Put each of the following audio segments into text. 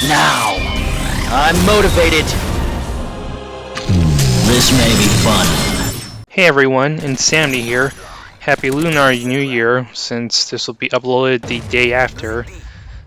Now, I'm motivated. This may be fun. Hey everyone, Insanity here. Happy Lunar New Year, since this will be uploaded the day after.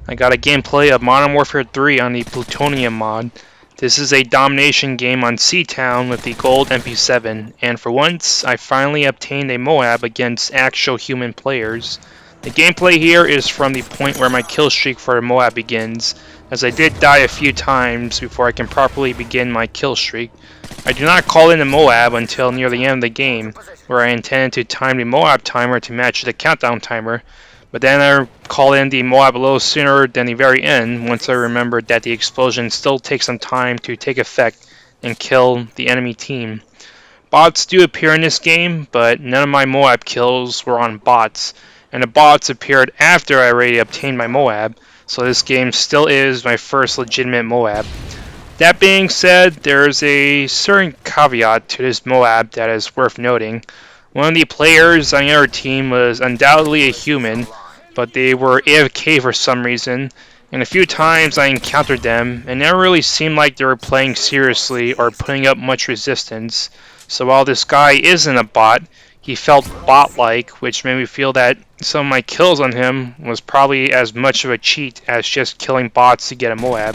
I got a gameplay of Modern Warfare 3 on the Plutonium mod. This is a domination game on Seatown with the gold MP7, and for once, I finally obtained a Moab against actual human players. The gameplay here is from the point where my kill streak for a Moab begins, as I did die a few times before I can properly begin my kill streak. I do not call in the Moab until near the end of the game, where I intended to time the Moab timer to match the countdown timer, but then I call in the Moab a little sooner than the very end once I remembered that the explosion still takes some time to take effect and kill the enemy team. Bots do appear in this game, but none of my Moab kills were on bots, and the bots appeared after I already obtained my Moab, so this game still is my first legitimate Moab. That being said, there's a certain caveat to this Moab that is worth noting. One of the players on the other team was undoubtedly a human, but they were AFK for some reason, and a few times I encountered them, and never really seemed like they were playing seriously or putting up much resistance. So while this guy isn't a bot, he felt bot-like, which made me feel that some of my kills on him was probably as much of a cheat as just killing bots to get a Moab.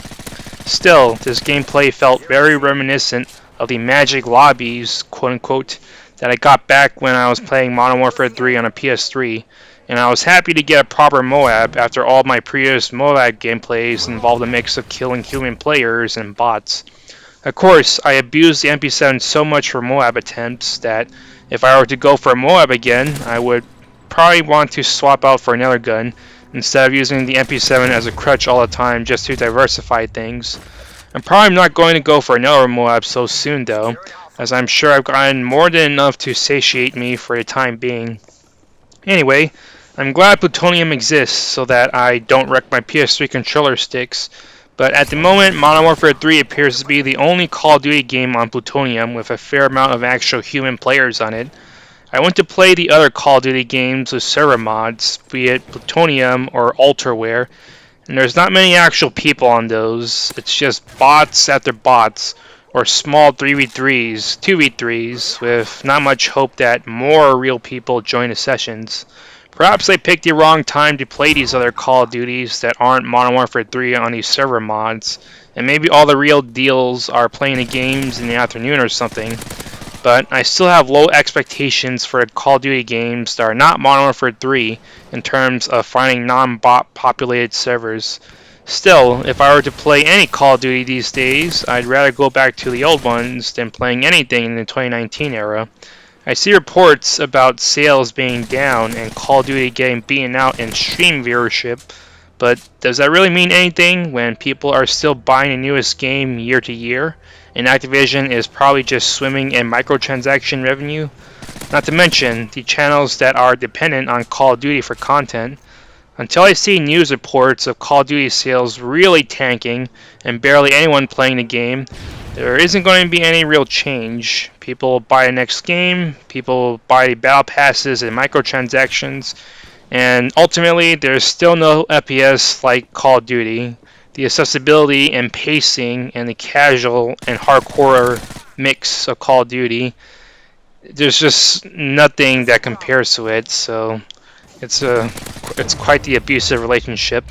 Still, this gameplay felt very reminiscent of the magic lobbies, quote-unquote, that I got back when I was playing Modern Warfare 3 on a PS3, and I was happy to get a proper Moab after all my previous Moab gameplays involved a mix of killing human players and bots. Of course, I abused the MP7 so much for Moab attempts that if I were to go for a Moab again, I would probably want to swap out for another gun, instead of using the MP7 as a crutch all the time just to diversify things. I'm probably not going to go for another Moab so soon though, as I'm sure I've gotten more than enough to satiate me for the time being. Anyway, I'm glad Plutonium exists so that I don't wreck my PS3 controller sticks, but at the moment Modern Warfare 3 appears to be the only Call of Duty game on Plutonium with a fair amount of actual human players on it. I went to play the other Call of Duty games with server mods, be it Plutonium or Alterware, and there's not many actual people on those. It's just bots after bots, or small 3v3s, 2v3s, with not much hope that more real people join the sessions. Perhaps I picked the wrong time to play these other Call of Duties that aren't Modern Warfare 3 on these server mods, and maybe all the real deals are playing the games in the afternoon or something. But I still have low expectations for Call of Duty games that are not Modern Warfare 3 in terms of finding non-bot populated servers. Still, if I were to play any Call of Duty these days, I'd rather go back to the old ones than playing anything in the 2019 era. I see reports about sales being down and Call of Duty getting beaten out in stream viewership, but does that really mean anything when people are still buying the newest game year to year, and Activision is probably just swimming in microtransaction revenue? Not to mention the channels that are dependent on Call of Duty for content. Until I see news reports of Call of Duty sales really tanking and barely anyone playing the game, there isn't going to be any real change. People buy the next game, people buy the battle passes and microtransactions, and ultimately there's still no FPS like Call of Duty. The accessibility and pacing and the casual and hardcore mix of Call of Duty, there's just nothing that compares to it, so it's quite the abusive relationship.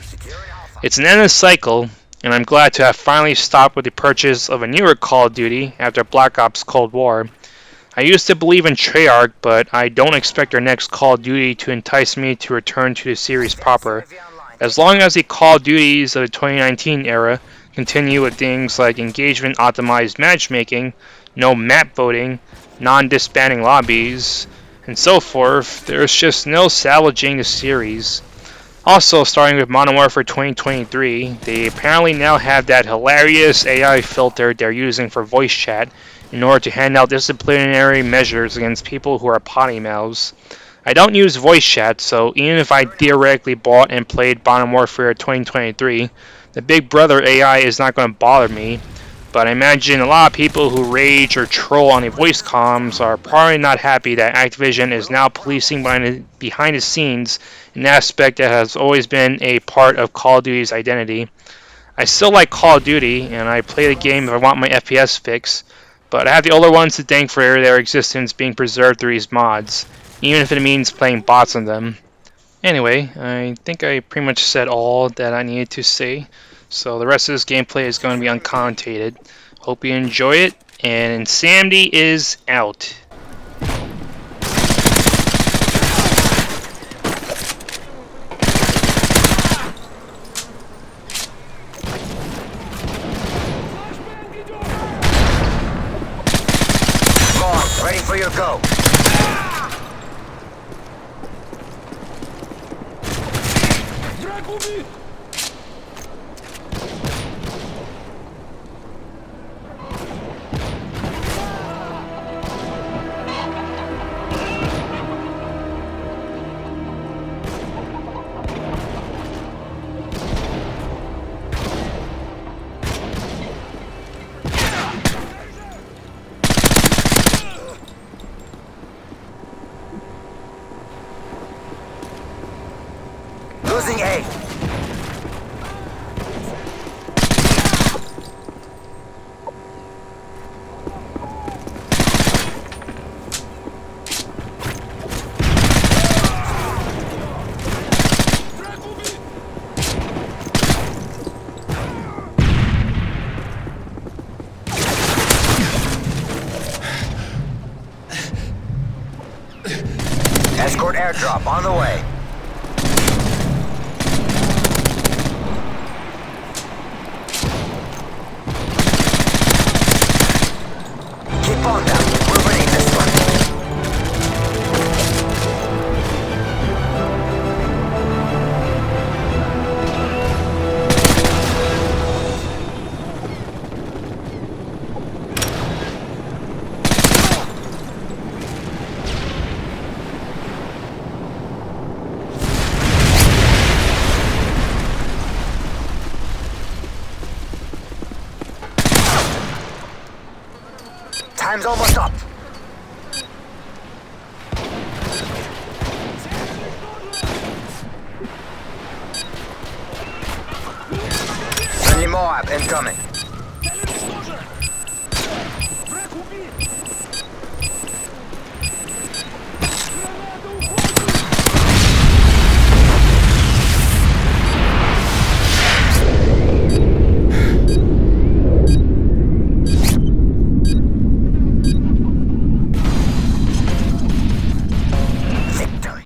It's an endless cycle, and I'm glad to have finally stopped with the purchase of a newer Call of Duty after Black Ops Cold War. I used to believe in Treyarch, but I don't expect their next Call of Duty to entice me to return to the series proper. As long as the Call of Duties of the 2019 era continue with things like engagement optimized matchmaking, no map voting, non-disbanding lobbies, and so forth, there's just no salvaging the series. Also, starting with Modern Warfare 2023, they apparently now have that hilarious AI filter they're using for voice chat in order to hand out disciplinary measures against people who are potty mouths. I don't use voice chat, so even if I theoretically bought and played Modern Warfare 2023, the Big Brother AI is not going to bother me. But I imagine a lot of people who rage or troll on the voice comms are probably not happy that Activision is now policing behind the scenes, an aspect that has always been a part of Call of Duty's identity. I still like Call of Duty, and I play the game if I want my FPS fix, but I have the older ones to thank for their existence being preserved through these mods, even if it means playing bots on them. Anyway, I think I pretty much said all that I needed to say, so the rest of this gameplay is going to be uncommentated. Hope you enjoy it, and Insanity is out. Ready for your go. Losing A. Escort airdrop on the way. Keep on them. We're winning this one. Time's almost up. Friendly Moab incoming.